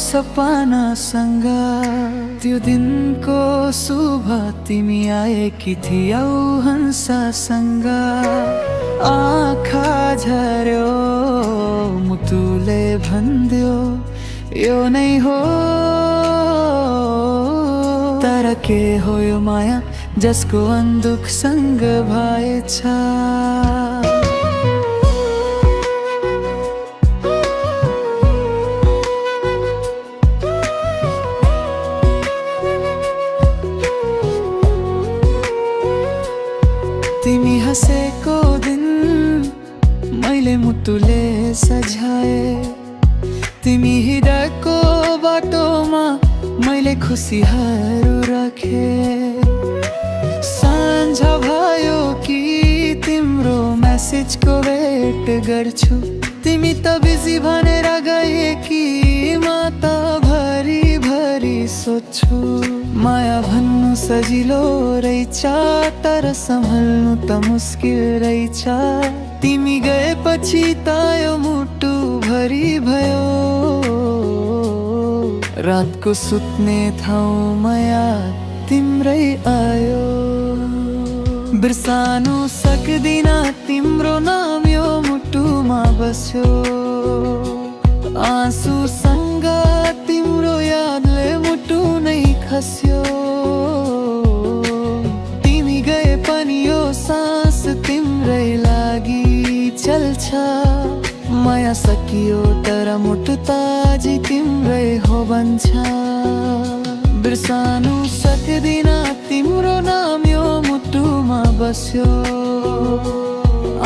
सपनासँग त्यो दिनको शुभ तिमी आएकी थियौ हंससँग आँखा झर्यो मुटुले भन्दियो यो नै हो तर के हो यो माया जसको अन्धुकसँग भएछ तिमी हँसेको दिन मैले मुटुले सजाए तिमी हिँडेको बाटोमा मैले खुसीहरू राखे साँझ भयो कि तिम्रो मेसेजको वेट गर्छु तिमी त बिजी भनेर गए कि म त भरी भरी सोच्छु माया भन्नु सजिलो रहेछ तर सम्हाल्नु त मुस्किल रहेछ तिमी गएपछि त यो मुटु भरी भयो रातको सुत्ने ठाउँमा याद तिम्रै आयो बिर्सानु सक्दिन तिम्रो नाम यो मुटुमा बस्यो आँसुसँग तिम्रो यादले मुटु नै खस्यो तिमी गए पनि यो सास तिम्रै लागि चल्छ माया सकियो तर मुटु ताजी तिम्रै हो भन्छ बिर्सानु सक्दिन तिम्रो नाम यो मुटुमा बस्यो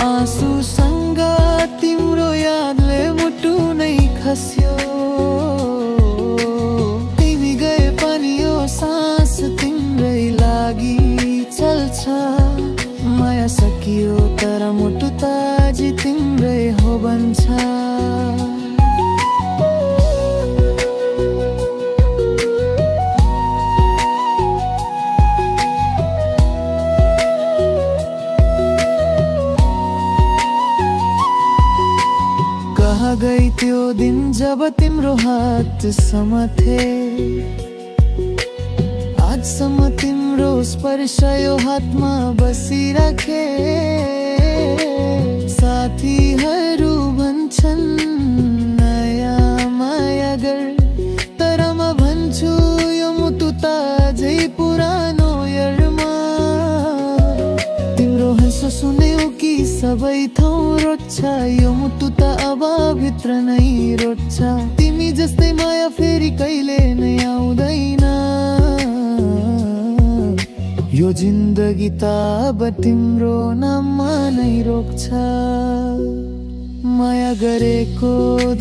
आँसुसँग तिम्रो यादले मुटु नै खस्यो तिमी गए पनि यो सास तिम्रै लागि चल्छ माया सकियो तर मुटु ताजी तिम्रै हो भन्छ कहाँ गई त्यो दिन जब तिम्रो हात समाथे आजसम्म तिम्रो स्पर्श यो हातमा बसिराखे साथीहरू भन्छन् नयाँ माया गर तर म भन्छु यो मुटु ताजै पुरानो यारमा तिम्रो हाँसो सुन्यो कि सबै ठाउँ रोज्छ यो मुटु त अब भित्र नै रोज्छ तिमी जस्तै माया फेरि कहिले नै आउँदैन यो जिन्दगी त अब तिम्रो नाममा नै रोक्छ माया गरेको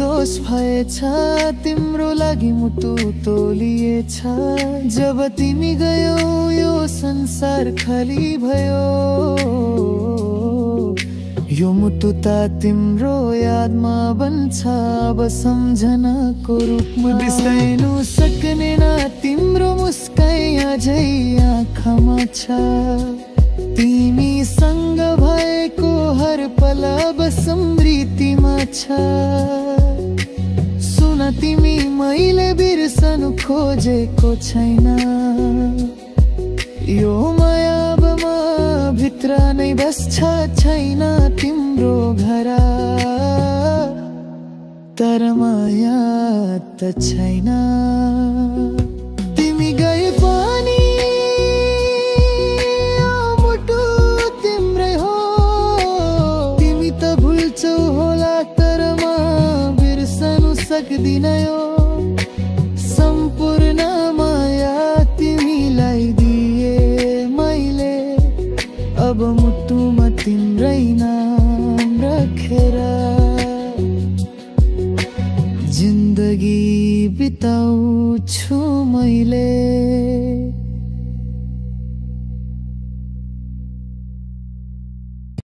दोष भएछ तिम्रो लागि मुटु तोलिएछ जब तिमी गयौ यो संसार खाली भयो यो मुटु त तिम्रो यादमा बन्छ अब सम्झनाको रूपमा बिर्सनु सक्ने न तिम्रो मुस्काइ अझै आँखामा छ तिमीसँग भएको हर पल अब स्मृतिमा छ सुन तिमी मैले बिर्सनु खोजेको छैन यो माया अब म भित्र नै बस्छ छैन तिम्रो घर तर माया त छैन तिमी गए पनि मुटु तिम्रै हो तिमी त भुल्छौ होला तर म बिर्सनु सक्दिन यो सम्पूर्ण माया तिमीलाई दिए मैले अब मुटुमा तिम्रै नाम राखेर जिन्दगी बिताउँछु मैले